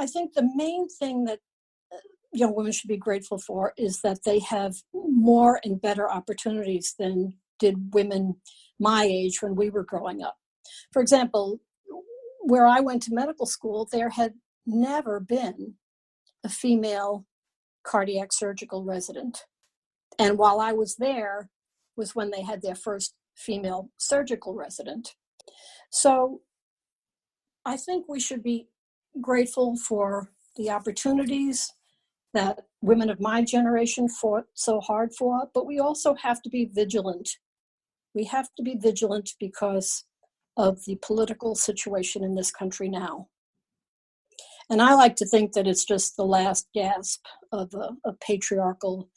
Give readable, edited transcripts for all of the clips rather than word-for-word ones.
I think the main thing that young women should be grateful for is that they have more and better opportunities than did women my age when we were growing up. For example, where I went to medical school, there had never been a female cardiac surgical resident. And while I was there was when they had their first female surgical resident. So I think we should be grateful for the opportunities that women of my generation fought so hard for, but we also have to be vigilant. We have to be vigilant because of the political situation in this country now. And I like to think that it's just the last gasp of a patriarchal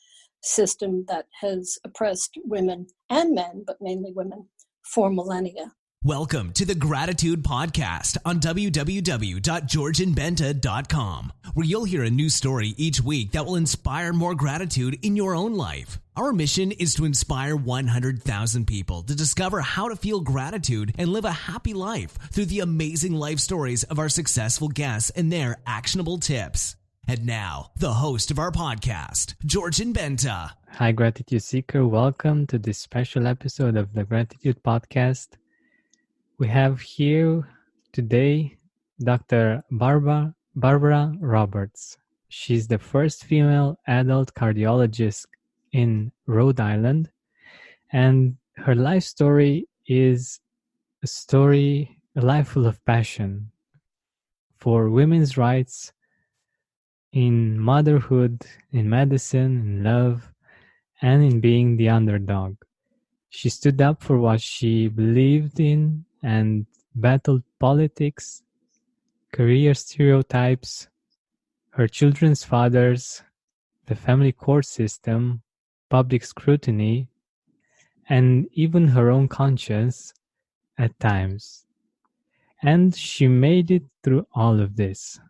system that has oppressed women and men, but mainly women, for millennia. Welcome to the Gratitude Podcast on www.georgianbenta.com, where you'll hear a new story each week that will inspire more gratitude in your own life. Our mission is to inspire 100,000 people to discover how to feel gratitude and live a happy life through the amazing life stories of our successful guests and their actionable tips. And now, the host of our podcast, Georgian Benta. Hi, Gratitude Seeker. Welcome to this special episode of the Gratitude Podcast. We have here today Dr. Barbara Roberts. She's the first female adult cardiologist in Rhode Island, and her life story is a life full of passion for women's rights, in motherhood, in medicine, in love, and in being the underdog. She stood up for what she believed in and battled politics, career stereotypes, her children's fathers, the family court system, public scrutiny, and even her own conscience at times. And she made it through all of this,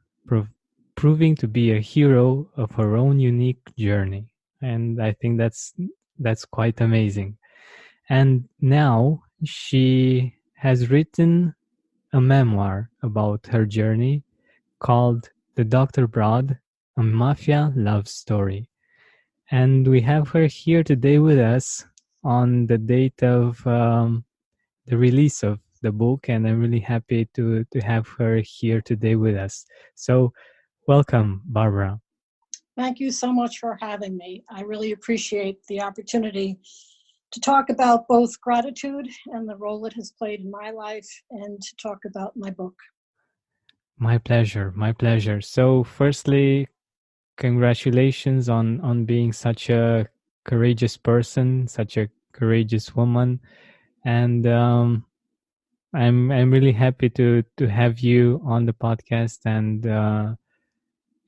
proving to be a hero of her own unique journey. And I think that's quite amazing. And now she has written a memoir about her journey called The Dr. Broad, a Mafia Love Story. And we have her here today with us on the date of the release of the book, and I'm really happy to have her here today with us. So welcome, Barbara. Thank you so much for having me. I really appreciate the opportunity to talk about both gratitude and the role it has played in my life, and to talk about my book. My pleasure. So firstly, congratulations on being such a courageous person, such a courageous woman. And I'm really happy to have you on the podcast. And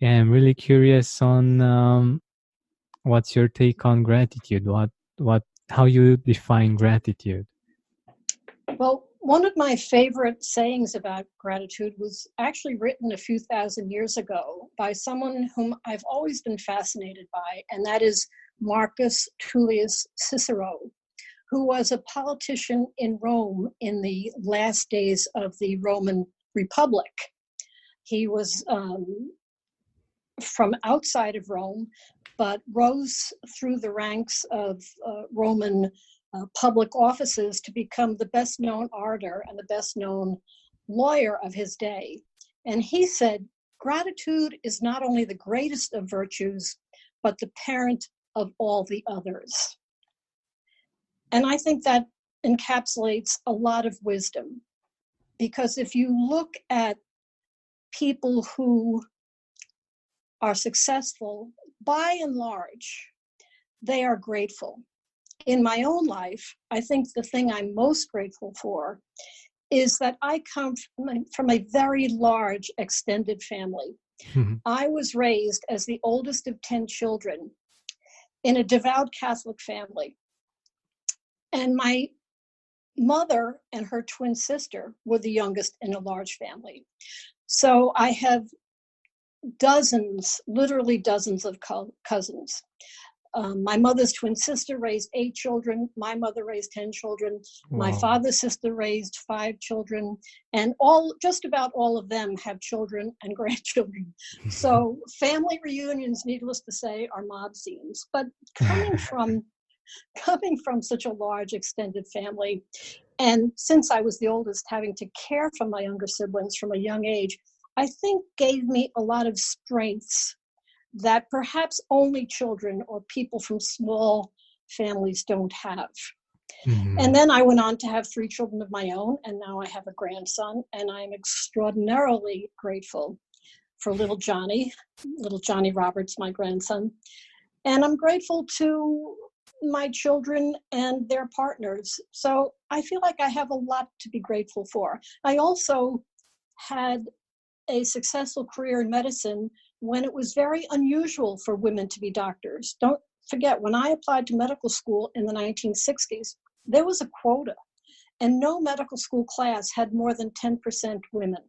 I'm really curious on what's your take on gratitude? How you define gratitude? Well, one of my favorite sayings about gratitude was actually written a few thousand years ago by someone whom I've always been fascinated by, and that is Marcus Tullius Cicero, who was a politician in Rome in the last days of the Roman Republic. He was from outside of Rome, but rose through the ranks of Roman public offices to become the best known orator and the best known lawyer of his day. And he said, gratitude is not only the greatest of virtues, but the parent of all the others. And I think that encapsulates a lot of wisdom, because if you look at people who are successful, by and large, they are grateful. In my own life, I think the thing I'm most grateful for is that I come from a very large extended family. Mm-hmm. I was raised as the oldest of 10 children in a devout Catholic family. And my mother and her twin sister were the youngest in a large family. So I have literally dozens of cousins. My mother's twin sister raised 8 children. My mother raised 10 children. My Wow. father's sister raised 5 children, and just about all of them have children and grandchildren. So family reunions, needless to say, are mob scenes. But coming from such a large extended family, and since I was the oldest, having to care for my younger siblings from a young age, I think gave me a lot of strengths that perhaps only children or people from small families don't have. Mhm. And then I went on to have 3 children of my own, and now I have a grandson, and I'm extraordinarily grateful for little Johnny Roberts, my grandson. And I'm grateful to my children and their partners. So I feel like I have a lot to be grateful for. I also had a successful career in medicine when it was very unusual for women to be doctors. Don't forget, when I applied to medical school in the 1960s, there was a quota, and no medical school class had more than 10% women.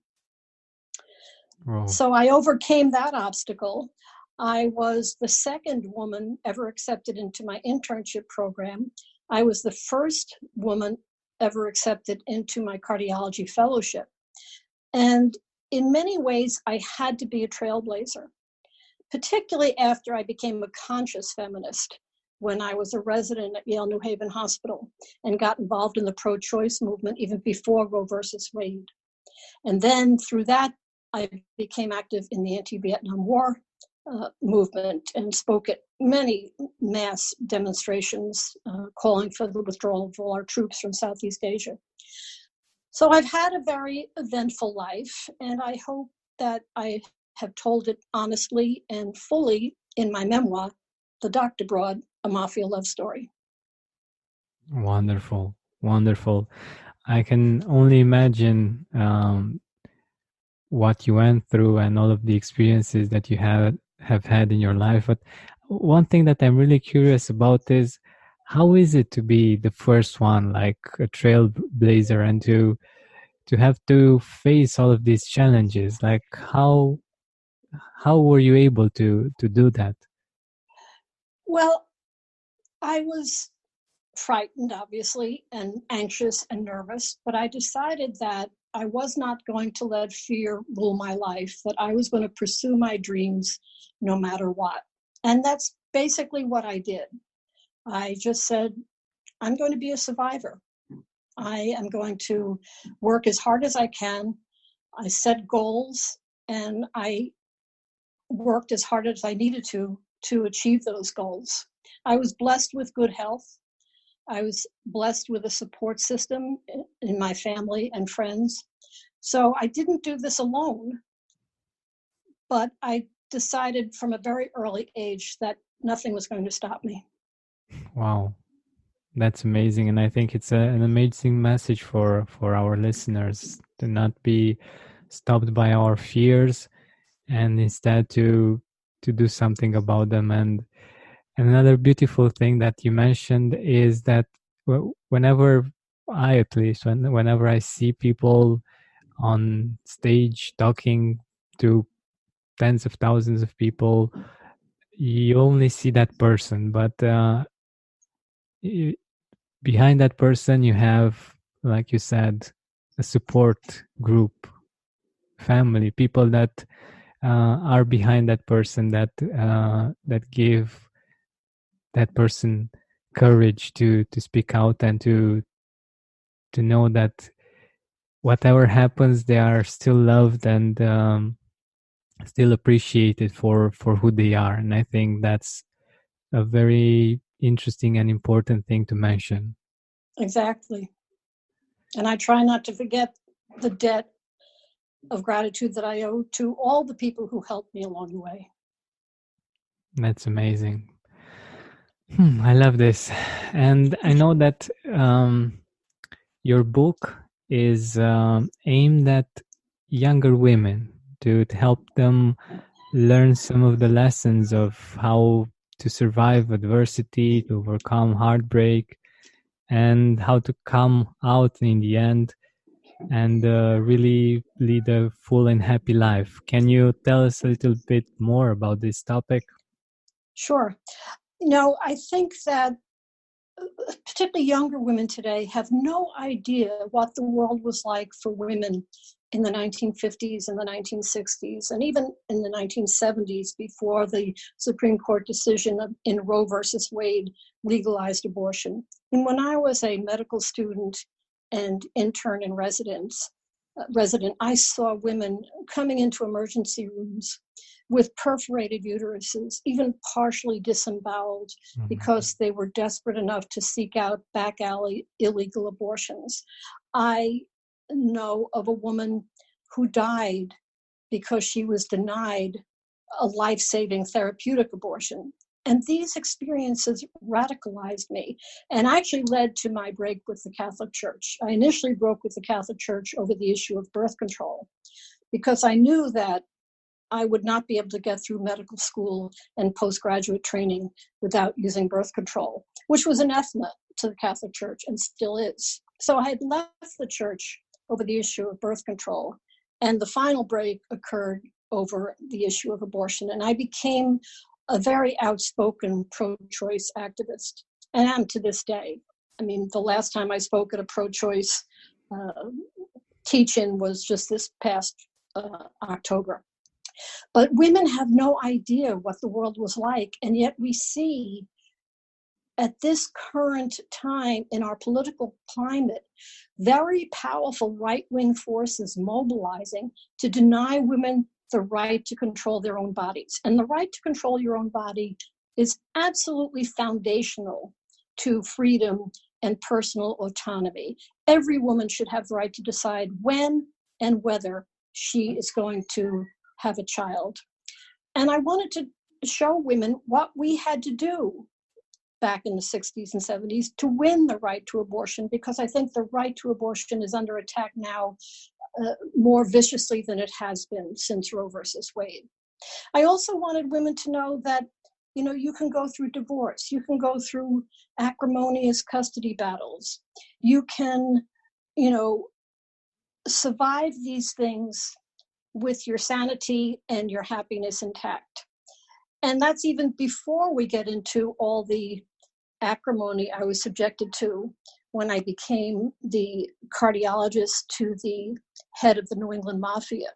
Wow. So I overcame that obstacle. I was the second woman ever accepted into my internship program. I was the first woman ever accepted into my cardiology fellowship. And in many ways, I had to be a trailblazer, particularly after I became a conscious feminist when I was a resident at Yale New Haven Hospital and got involved in the pro-choice movement even before Roe versus Wade. And then through that, I became active in the anti-Vietnam War movement and spoke at many mass demonstrations calling for the withdrawal of all our troops from Southeast Asia. So I've had a very eventful life, and I hope that I have told it honestly and fully in my memoir, The Doctor Broad, A Mafia Love Story. Wonderful. Wonderful. I can only imagine what you went through and all of the experiences that you have had in your life. But one thing that I'm really curious about is how is it to be the first one, like a trailblazer, and to have to face all of these challenges? Like how were you able to do that? Well, I was frightened, obviously, and anxious and nervous, but I decided that I was not going to let fear rule my life, that I was going to pursue my dreams no matter what. And that's basically what I did. I just said, I'm going to be a survivor. I am going to work as hard as I can. I set goals, and I worked as hard as I needed to achieve those goals. I was blessed with good health. I was blessed with a support system in my family and friends. So I didn't do this alone, but I decided from a very early age that nothing was going to stop me. Wow, that's amazing, and I think it's an amazing message for our listeners to not be stopped by our fears, and instead to do something about them. And another beautiful thing that you mentioned is that whenever at least whenever I see people on stage talking to tens of thousands of people, you only see that person, but behind that person you have, like you said, a support group, family, people that are behind that person, that give that person courage to speak out and to know that whatever happens, they are still loved and still appreciated for who they are. And I think that's a very interesting and important thing to mention. Exactly. And I try not to forget the debt of gratitude that I owe to all the people who helped me along the way. That's amazing. I love this. And I know that your book is aimed at younger women to help them learn some of the lessons of how to survive adversity, to overcome heartbreak, and how to come out in the end and really lead a full and happy life. Can you tell us a little bit more about this topic? Sure. I think that particularly younger women today have no idea what the world was like for women in the 1950s and the 1960s, and even in the 1970s before the Supreme Court decision in Roe versus Wade legalized abortion. And when I was a medical student and intern and resident, I saw women coming into emergency rooms with perforated uteruses, even partially disemboweled, because they were desperate enough to seek out back alley illegal abortions. I know of a woman who died because she was denied a life-saving therapeutic abortion. And these experiences radicalized me and actually led to my break with the Catholic Church. I initially broke with the Catholic Church over the issue of birth control because I knew that I would not be able to get through medical school and postgraduate training without using birth control, which was anathema to the Catholic Church and still is. So I had left the church over the issue of birth control, and the final break occurred over the issue of abortion. And I became a very outspoken pro-choice activist, and am to this day. I mean, the last time I spoke at a pro-choice teach-in was just this past October. But women have no idea what the world was like, and yet we see at this current time in our political climate, very powerful right-wing forces mobilizing to deny women the right to control their own bodies. And the right to control your own body is absolutely foundational to freedom and personal autonomy. Every woman should have the right to decide when and whether she is going to have a child. And I wanted to show women what we had to do back in the 60s and 70s to win the right to abortion, because I think the right to abortion is under attack now more viciously than it has been since Roe versus Wade. I also wanted women to know that, you can go through divorce, you can go through acrimonious custody battles, you can, survive these things with your sanity and your happiness intact. And that's even before we get into all the acrimony I was subjected to when I became the cardiologist to the head of the New England Mafia.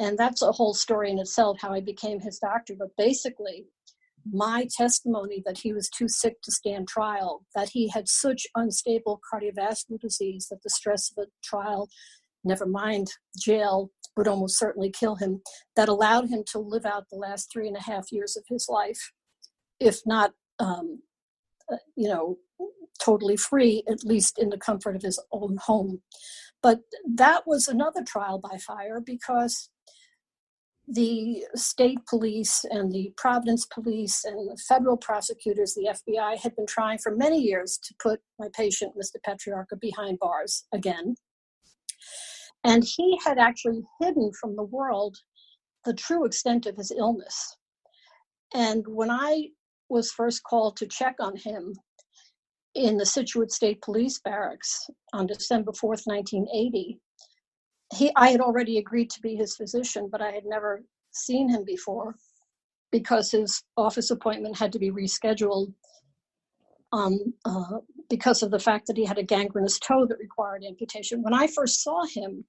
And that's a whole story in itself, how I became his doctor. But basically, my testimony that he was too sick to stand trial, that he had such unstable cardiovascular disease that the stress of a trial, never mind jail, would almost certainly kill him, that allowed him to live out the last 3.5 years of his life, if not, totally free, at least in the comfort of his own home. But that was another trial by fire, because the state police and the Providence police and the federal prosecutors, the FBI, had been trying for many years to put my patient, Mr. Petriarca, behind bars again. And he had actually hidden from the world the true extent of his illness. And when I was first called to check on him in the Scituate State Police Barracks on December 4th, 1980, I had already agreed to be his physician, but I had never seen him before because his office appointment had to be rescheduled because of the fact that he had a gangrenous toe that required amputation. When I first saw him,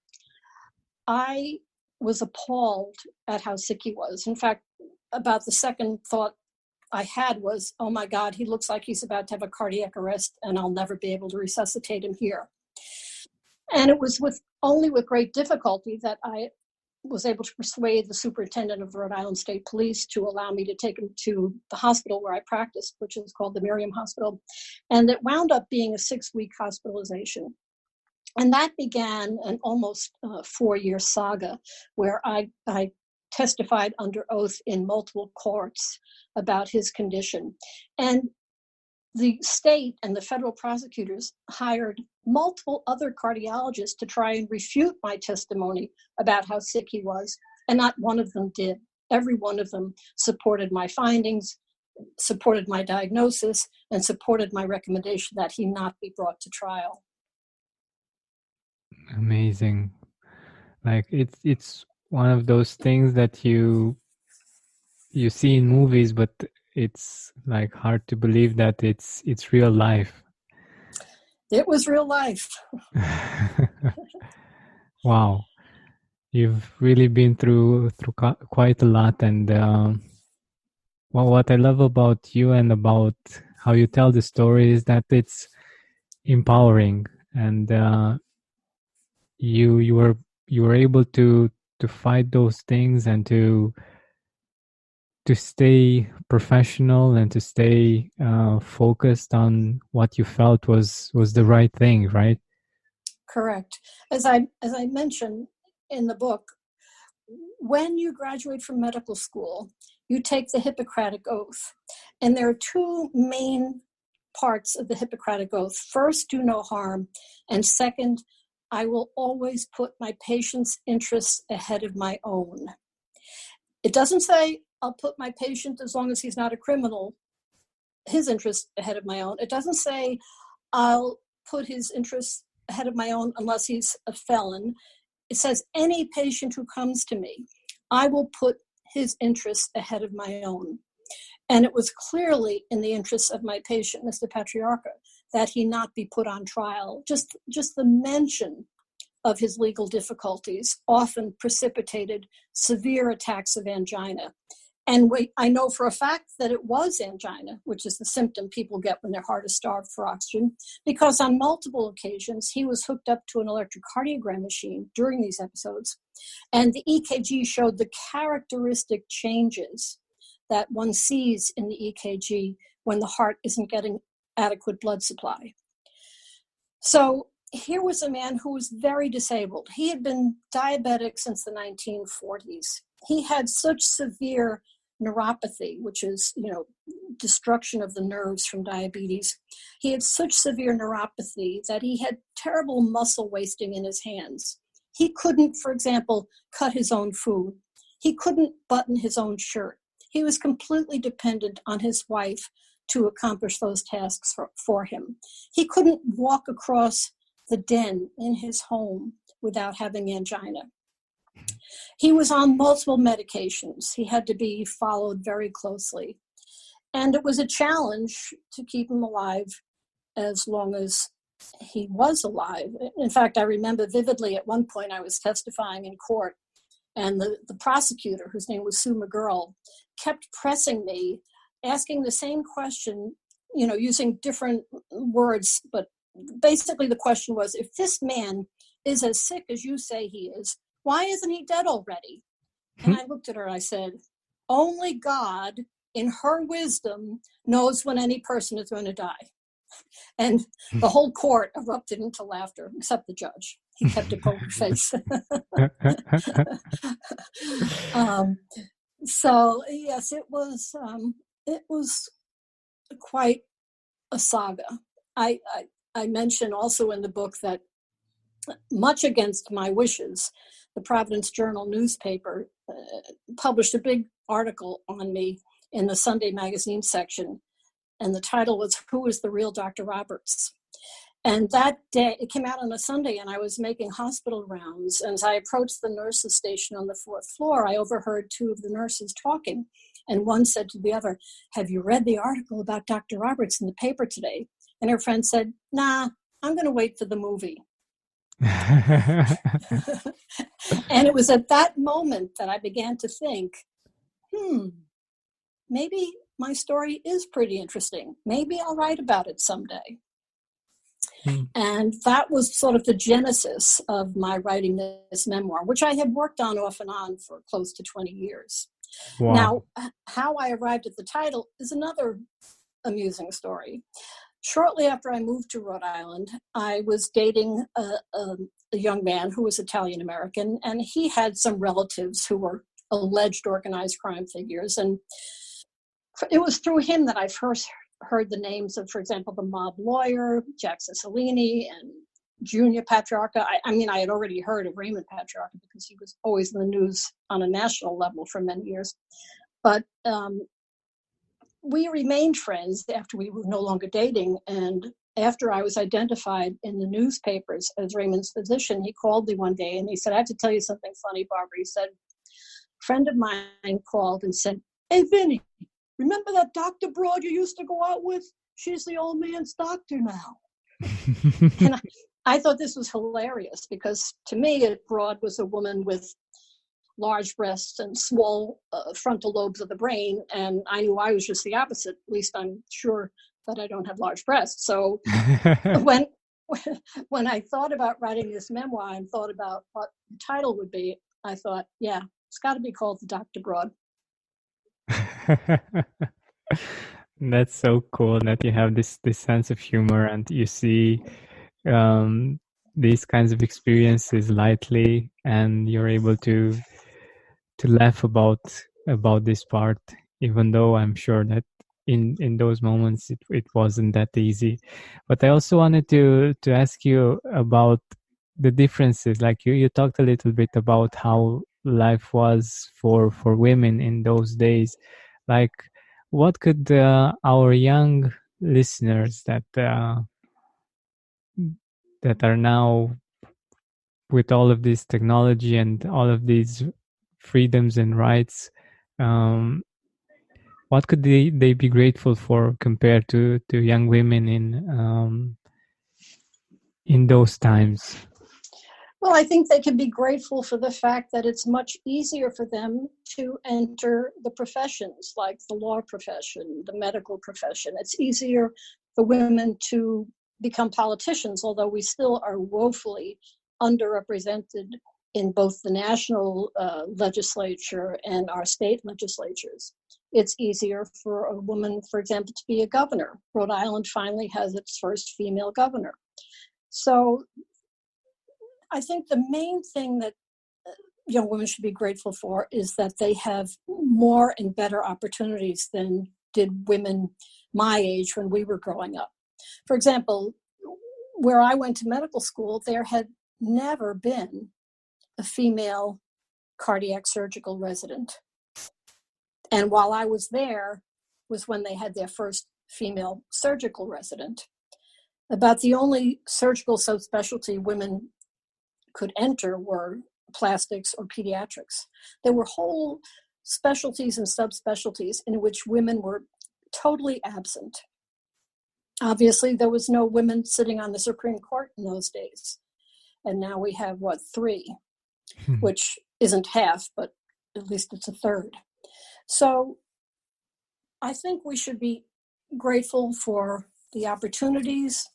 I was appalled at how sick he was. In fact, about the second thought I had was, oh my God, he looks like he's about to have a cardiac arrest and I'll never be able to resuscitate him here. And it was only with great difficulty that I was able to persuade the superintendent of the Rhode Island State Police to allow me to take him to the hospital where I practiced, which is called the Miriam Hospital. And it wound up being a 6-week hospitalization. And that began an almost 4-year saga where I testified under oath in multiple courts about his condition. And the state and the federal prosecutors hired multiple other cardiologists to try and refute my testimony about how sick he was, and not one of them did. Every one of them supported my findings, supported my diagnosis, and supported my recommendation that he not be brought to trial. Amazing. Like it's one of those things that you see in movies, but it's like hard to believe that it's real life. It was real life. Wow, you've really been through quite a lot, and well, what I love about you and about how you tell the story is that it's empowering, and you were able to fight those things and to stay professional and to stay focused on what you felt was the right thing, right? Correct. As I mentioned in the book, when you graduate from medical school, you take the Hippocratic Oath. And there are two main parts of the Hippocratic Oath. First, do no harm. And second, I will always put my patient's interests ahead of my own. It doesn't say I'll put my patient, as long as he's not a criminal, his interests ahead of my own. It doesn't say I'll put his interests ahead of my own unless he's a felon. It says any patient who comes to me, I will put his interests ahead of my own. And it was clearly in the interests of my patient, Mr. Patriarca, that he not be put on trial. Just the mention of his legal difficulties often precipitated severe attacks of angina. And I know for a fact that it was angina, which is the symptom people get when their heart is starved for oxygen, because on multiple occasions, he was hooked up to an electrocardiogram machine during these episodes. And the EKG showed the characteristic changes that one sees in the EKG when the heart isn't getting adequate blood supply. So here was a man who was very disabled. He had been diabetic since the 1940s. He had such severe neuropathy, which is, destruction of the nerves from diabetes. He had such severe neuropathy that he had terrible muscle wasting in his hands. He couldn't, for example, cut his own food. He couldn't button his own shirt. He was completely dependent on his wife to accomplish those tasks for him. He couldn't walk across the den in his home without having angina. He was on multiple medications. He had to be followed very closely. And it was a challenge to keep him alive as long as he was alive. In fact, I remember vividly at one point I was testifying in court, and the prosecutor, whose name was Sue McGurl, kept pressing me, asking the same question, using different words, but basically the question was, if this man is as sick as you say he is, why isn't he dead already? And I looked at her and I said, only God in her wisdom knows when any person is going to die. And the whole court erupted into laughter, except the judge. He kept a poker face. So yes, it was quite a saga. I mention also in the book that, much against my wishes, the Providence Journal newspaper published a big article on me in the Sunday magazine section, and the title was "Who is the Real Dr. Roberts?" And that day, it came out on a Sunday, and I was making hospital rounds. And as I approached the nurses' station on the 4th floor, I overheard two of the nurses talking. And one said to the other, "Have you read the article about Dr. Roberts in the paper today?" And her friend said, "Nah, I'm going to wait for the movie." And it was at that moment that I began to think, maybe my story is pretty interesting. Maybe I'll write about it someday. And that was sort of the genesis of my writing this memoir, which I had worked on off and on for close to 20 years. Wow. Now, how I arrived at the title is another amusing story. Shortly after I moved to Rhode Island, I was dating a young man who was Italian American, and he had some relatives who were alleged organized crime figures. And it was through him that I first heard the names of, for example, the mob lawyer, Jack Cicilline, and Junior Patriarca. I mean, I had already heard of Raymond Patriarca because he was always in the news on a national level for many years. But we remained friends after we were no longer dating. And after I was identified in the newspapers as Raymond's physician, he called me one day and he said, "I have to tell you something funny, Barbara." He said, "A friend of mine called and said, 'Hey, Vinny, remember that Dr. Broad you used to go out with? She's the old man's doctor now. And I thought this was hilarious because to me, Broad was a woman with large breasts and small frontal lobes of the brain. And I knew I was just the opposite. At least I'm sure that I don't have large breasts. So when I thought about writing this memoir and thought about what the title would be, I thought, yeah, it's got to be called The Dr. Broad. That's so cool that you have this sense of humor and you see these kinds of experiences lightly, and you're able to laugh about this part, even though I'm sure that in those moments it wasn't that easy. But I also wanted to ask you about the differences. Like you talked a little bit about how life was for women in those days. Like, what could our young listeners that are now with all of this technology and all of these freedoms and rights, what could they be grateful for compared to young women in those times? Well, I think they can be grateful for the fact that it's much easier for them to enter the professions, like the law profession, the medical profession. It's easier for women to become politicians, although we still are woefully underrepresented in both the national legislature and our state legislatures. It's easier for a woman, for example, to be a governor. Rhode Island finally has its first female governor. So I think the main thing that young women should be grateful for is that they have more and better opportunities than did women my age when we were growing up. For example, where I went to medical school, there had never been a female cardiac surgical resident. And while I was there was when they had their first female surgical resident. About the only surgical subspecialty women could enter were plastics or pediatrics. There were whole specialties and subspecialties in which women were totally absent. Obviously, there was no women sitting on the Supreme Court in those days. And now we have, 3, which isn't half, but at least it's a third. So I think we should be grateful for the opportunities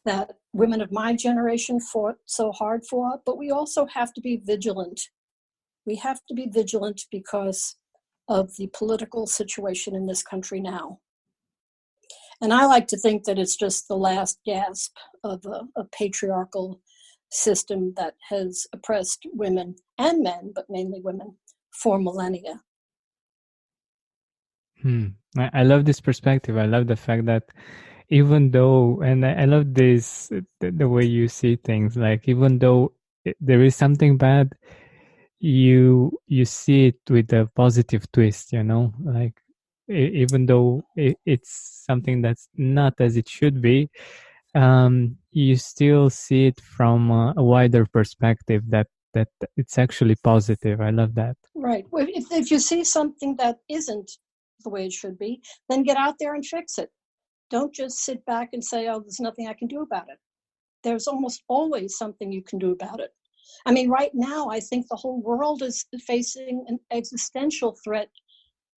that women of my generation fought so hard for, but we also have to be vigilant. We have to be vigilant because of the political situation in this country now. And I like to think that it's just the last gasp of a patriarchal system that has oppressed women and men, but mainly women, for millennia. I love this perspective. I love the fact that even though, and I love this, the way you see things, like even though there is something bad, you see it with a positive twist, like even though it's something that's not as it should be, you still see it from a wider perspective that it's actually positive. I love that. Right. If you see something that isn't the way it should be, then get out there and fix it. Don't just sit back and say, oh, there's nothing I can do about it. There's almost always something you can do about it. I mean, right now, I think the whole world is facing an existential threat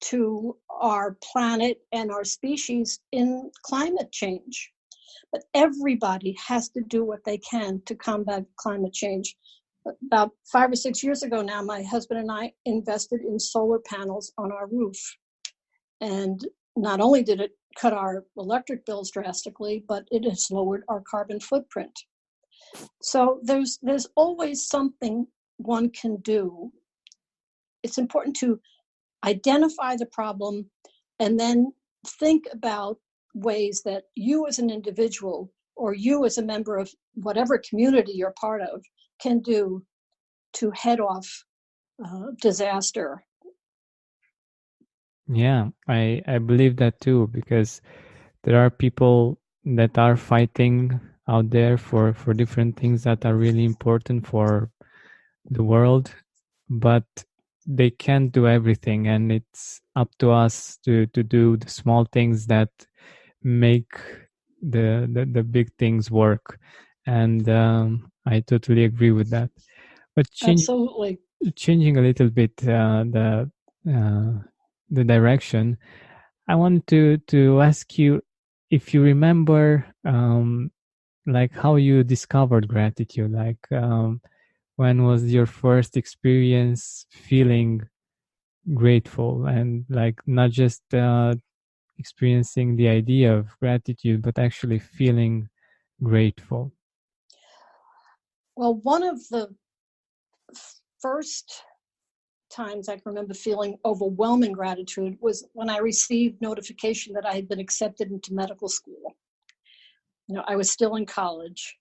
to our planet and our species in climate change. But everybody has to do what they can to combat climate change. About 5 or 6 years ago now, my husband and I invested in solar panels on our roof. And not only did it cut our electric bills drastically, but it has lowered our carbon footprint. So there's always something one can do. It's important to identify the problem and then think about ways that you as an individual or you as a member of whatever community you're part of can do to head off disaster. Yeah, I believe that too, because there are people that are fighting out there for different things that are really important for the world, but they can't do everything, and it's up to us to do the small things that make the big things work. And I totally agree with that. But Absolutely. changing a little bit the direction, I want to ask you if you remember like how you discovered gratitude. Like when was your first experience feeling grateful, and like not just experiencing the idea of gratitude, but actually feeling grateful? Well, one of the first times I can remember feeling overwhelming gratitude was when I received notification that I had been accepted into medical school. I was still in college.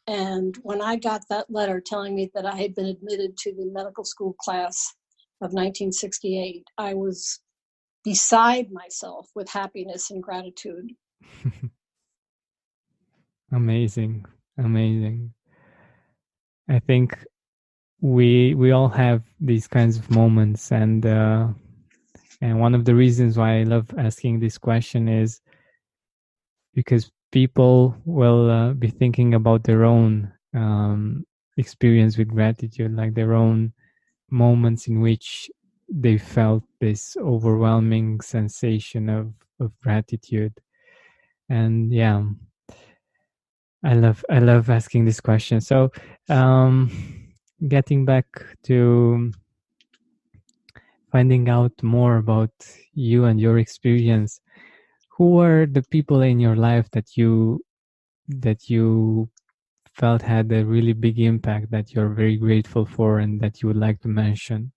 And when I got that letter telling me that I had been admitted to the medical school class of 1968, I was beside myself with happiness and gratitude. Amazing, amazing. I think we all have these kinds of moments, and one of the reasons why I love asking this question is because people will be thinking about their own experience with gratitude, like their own moments in which they felt this overwhelming sensation of gratitude. And yeah, I love asking this question. So getting back to finding out more about you and your experience, who were the people in your life that you felt had a really big impact that you're very grateful for and that you would like to mention?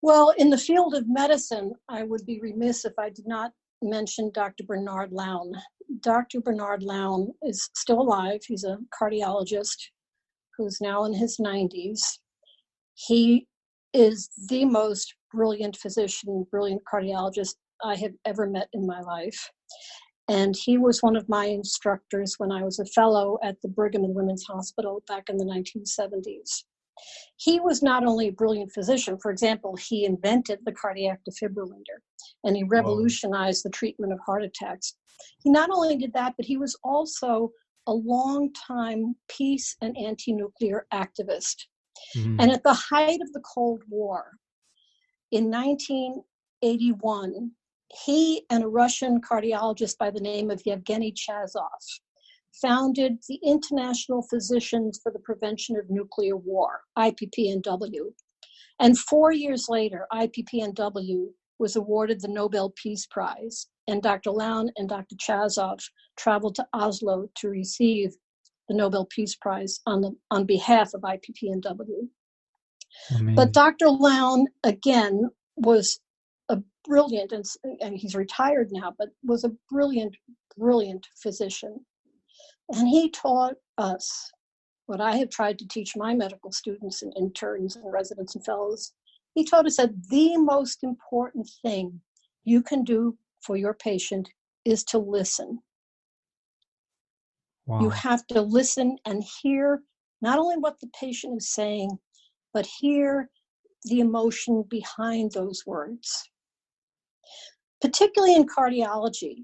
Well, in the field of medicine, I would be remiss if I did not mention Dr. Bernard Lown. Dr. Bernard Lown is still alive. He's a cardiologist who's now in his 90s. He is the most brilliant physician, brilliant cardiologist I have ever met in my life. And he was one of my instructors when I was a fellow at the Brigham and Women's Hospital back in the 1970s. He was not only a brilliant physician, for example, he invented the cardiac defibrillator and he revolutionized the treatment of heart attacks. He not only did that, but he was also a long-time peace and anti-nuclear activist. Mm. And at the height of the Cold War, in 1981, he and a Russian cardiologist by the name of Yevgeny Chazov founded the International Physicians for the Prevention of Nuclear War, IPPNW. And 4 years later, IPPNW was awarded the Nobel Peace Prize. And Dr. Lown and Dr. Chazov traveled to Oslo to receive the Nobel Peace Prize on behalf of IPPNW. Amazing. But Dr. Lown, again, was a brilliant, and he's retired now, but was a brilliant, brilliant physician. And he taught us what I have tried to teach my medical students and interns and residents and fellows. He taught us that the most important thing you can do for your patient is to listen. Wow. You have to listen and hear not only what the patient is saying, but hear the emotion behind those words. Particularly in cardiology,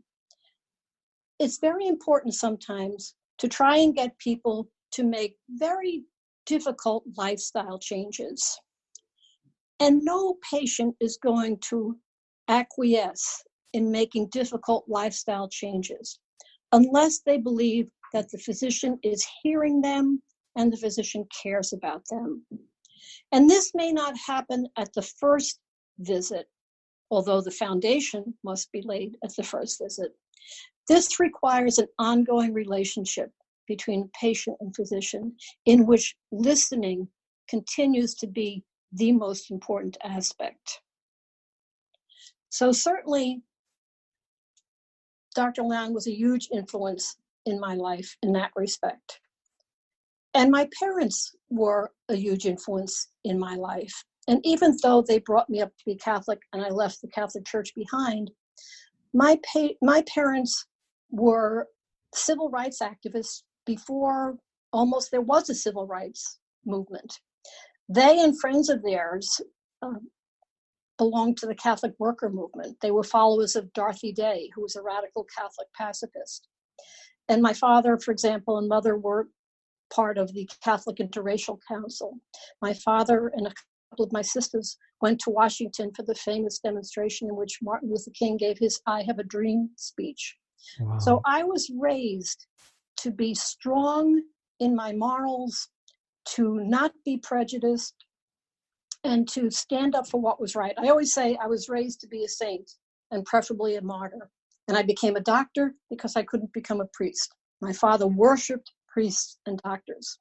it's very important sometimes to try and get people to make very difficult lifestyle changes. And no patient is going to acquiesce in making difficult lifestyle changes unless they believe that the physician is hearing them and the physician cares about them. And this may not happen at the first visit, although the foundation must be laid at the first visit. This requires an ongoing relationship between patient and physician in which listening continues to be the most important aspect. So certainly, Dr. Lown was a huge influence in my life in that respect. And my parents were a huge influence in my life. And even though they brought me up to be Catholic and I left the Catholic Church behind, my parents were civil rights activists before almost there was a civil rights movement. They and friends of theirs belonged to the Catholic worker movement. They were followers of Dorothy Day, who was a radical Catholic pacifist. And my father, for example, and mother were part of the Catholic Interracial Council. My father and a couple of my sisters went to Washington for the famous demonstration in which Martin Luther King gave his "I Have a Dream" speech. Wow. So I was raised to be strong in my morals, to not be prejudiced, and to stand up for what was right. I always say I was raised to be a saint and preferably a martyr. And I became a doctor because I couldn't become a priest. My father worshiped priests and doctors.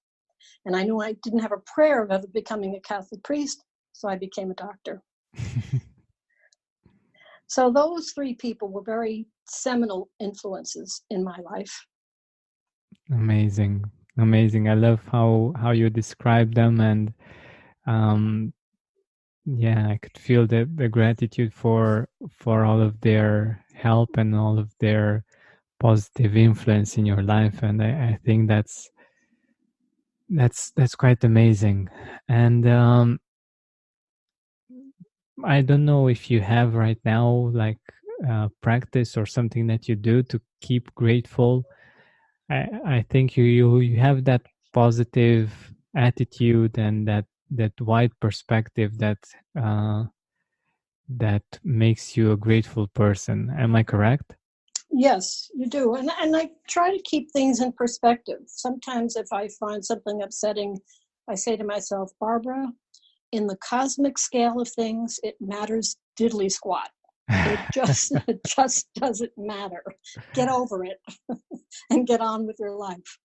And I knew I didn't have a prayer of ever becoming a Catholic priest, so I became a doctor. So those three people were very seminal influences in my life. Amazing. I love how you describe them, and yeah, I could feel the gratitude for all of their help and all of their positive influence in your life, and I think that's quite amazing. And I don't know if you have right now like practice or something that you do to keep grateful. I think you have that positive attitude and that wide perspective that that makes you a grateful person. Am I correct? Yes, you do. And I try to keep things in perspective. Sometimes if I find something upsetting, I say to myself, Barbara, in the cosmic scale of things, it matters diddly squat. It just doesn't matter. Get over it and get on with your life.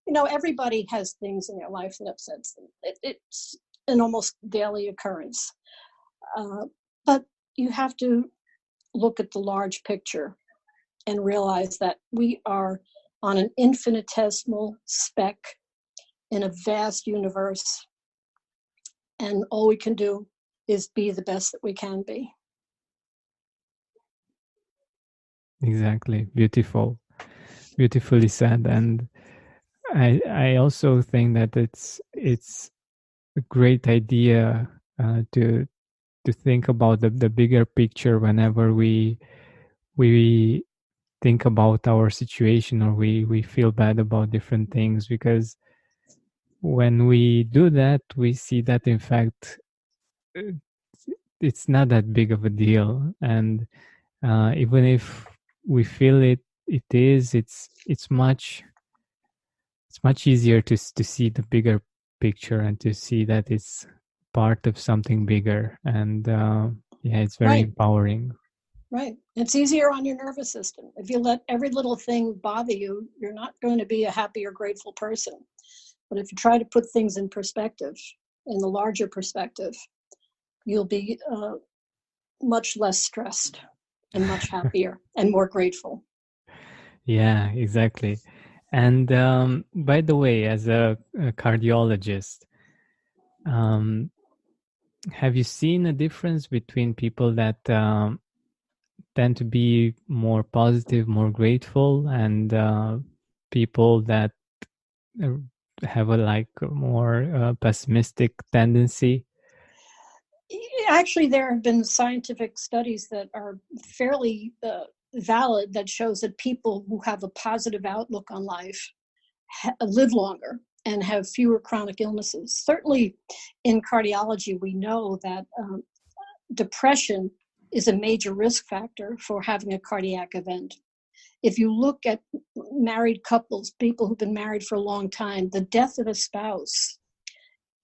You know, everybody has things in their life that upsets them. It's an almost daily occurrence. But you have to look at the large picture and realize that we are on an infinitesimal speck in a vast universe. And all we can do is be the best that we can be. Exactly. Beautifully said. And I also think that it's a great idea to think about the bigger picture whenever we think about our situation, or we feel bad about different things, because when we do that, we see that in fact it's not that big of a deal. And even if we feel it's much easier to see the bigger picture and to see that it's part of something bigger. And yeah, it's very empowering. Right. It's easier on your nervous system. If you let every little thing bother you, you're not going to be a happy or grateful person. But if you try to put things in perspective, in the larger perspective, you'll be much less stressed and much happier and more grateful. Yeah, exactly. And by the way, as a cardiologist, have you seen a difference between people that tend to be more positive, more grateful, and people that have a more pessimistic tendency? Actually, there have been scientific studies that are fairly valid that shows that people who have a positive outlook on life live longer and have fewer chronic illnesses. Certainly in cardiology, we know that depression is a major risk factor for having a cardiac event. If you look at married couples, people who've been married for a long time, the death of a spouse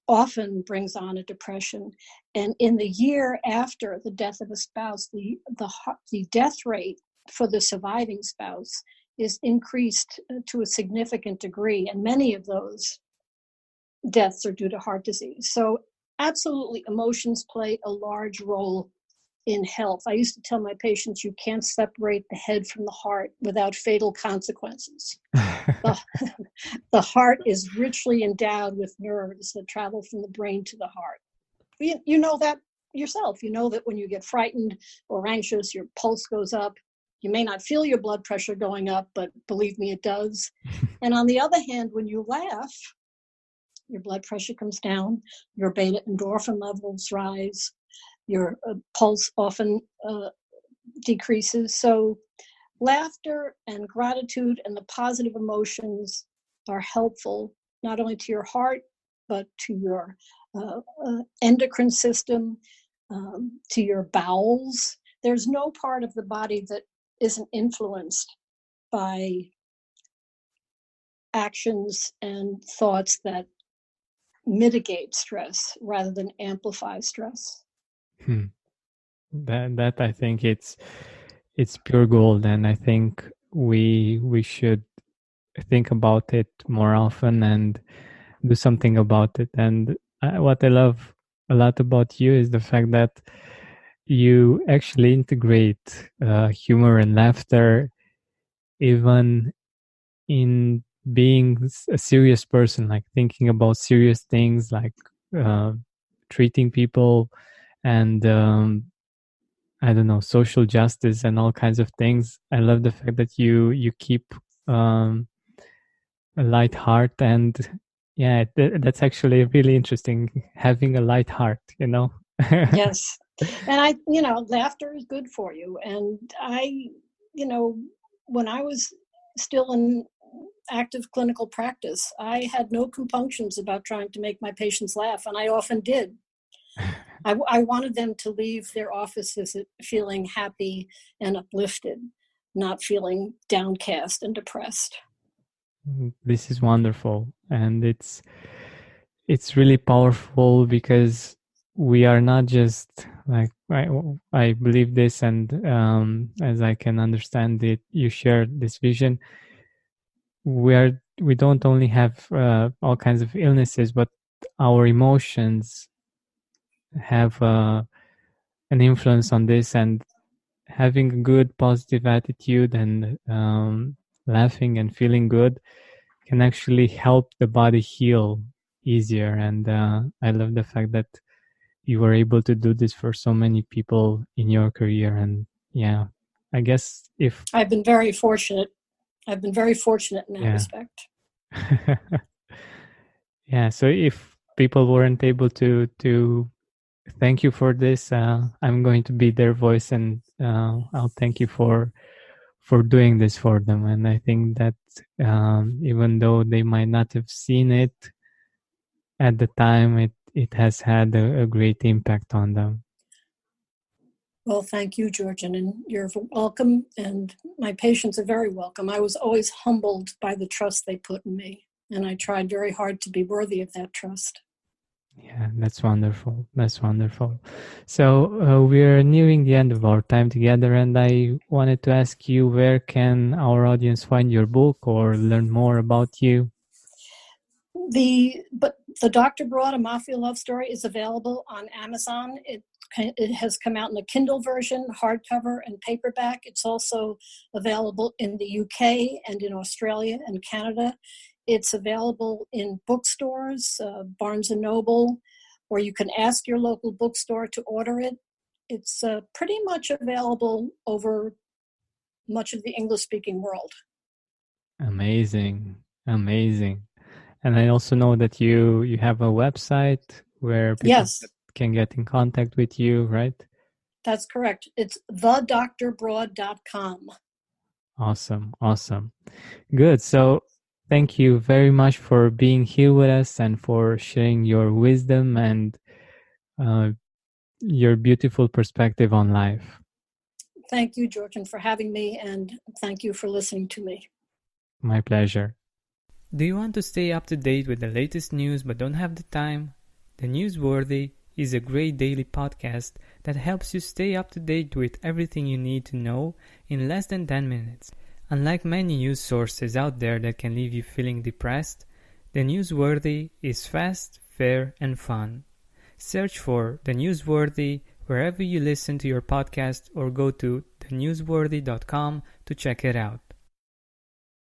often brings on a depression. And in the year after the death of a spouse, the death rate for the surviving spouse is increased to a significant degree. And many of those deaths are due to heart disease. So absolutely, emotions play a large role in health. I used to tell my patients, you can't separate the head from the heart without fatal consequences. The heart is richly endowed with nerves that travel from the brain to the heart. You know that yourself. You know that when you get frightened or anxious, your pulse goes up. You may not feel your blood pressure going up, but believe me, it does. And on the other hand, when you laugh, your blood pressure comes down, your beta endorphin levels rise, your pulse often decreases. So laughter and gratitude and the positive emotions are helpful not only to your heart, but to your endocrine system, to your bowels. There's no part of the body that isn't influenced by actions and thoughts that mitigate stress rather than amplify stress. That I think it's pure gold, and I think we should think about it more often and do something about it. And what I love a lot about you is the fact that you actually integrate humor and laughter even in being a serious person, like thinking about serious things, like uh, treating people and I don't know, social justice and all kinds of things. I love the fact that you keep a light heart, and yeah, that's actually really interesting, having a light heart, you know. Yes. And laughter is good for you. And when I was still in active clinical practice, I had no compunctions about trying to make my patients laugh, and I often did. I wanted them to leave their offices feeling happy and uplifted, not feeling downcast and depressed. This is wonderful, and it's really powerful because we are not just like I believe this, and as I can understand it, you share this vision. We don't only have all kinds of illnesses, but our emotions have an influence on this, and having a good positive attitude and laughing and feeling good can actually help the body heal easier. And I love the fact that you were able to do this for so many people in your career. And yeah, I guess if I've been very fortunate. I've been very fortunate in that respect. Yeah, so if people weren't able to thank you for this, I'm going to be their voice, and I'll thank you for doing this for them. And I think that even though they might not have seen it at the time, it has had a great impact on them. Well, thank you, Georgian, and you're welcome, and my patients are very welcome. I was always humbled by the trust they put in me, and I tried very hard to be worthy of that trust. Yeah, that's wonderful. That's wonderful. So we're nearing the end of our time together, and I wanted to ask you, where can our audience find your book or learn more about you? The Dr. Broad, A Mafia Love Story is available on Amazon. It has come out in a Kindle version, hardcover and paperback. It's also available in the UK and in Australia and Canada. It's available in bookstores, Barnes & Noble, or you can ask your local bookstore to order it. It's pretty much available over much of the English-speaking world. Amazing. Amazing. And I also know that you have a website where people can get in contact with you, right? That's correct. It's thedrbroad.com. Awesome. Awesome. Good. So thank you very much for being here with us and for sharing your wisdom and your beautiful perspective on life. Thank you, Georgian, for having me, and thank you for listening to me. My pleasure. Do you want to stay up to date with the latest news but don't have the time? The Newsworthy is a great daily podcast that helps you stay up to date with everything you need to know in less than 10 minutes. Unlike many news sources out there that can leave you feeling depressed, The Newsworthy is fast, fair, and fun. Search for The Newsworthy wherever you listen to your podcast or go to thenewsworthy.com to check it out.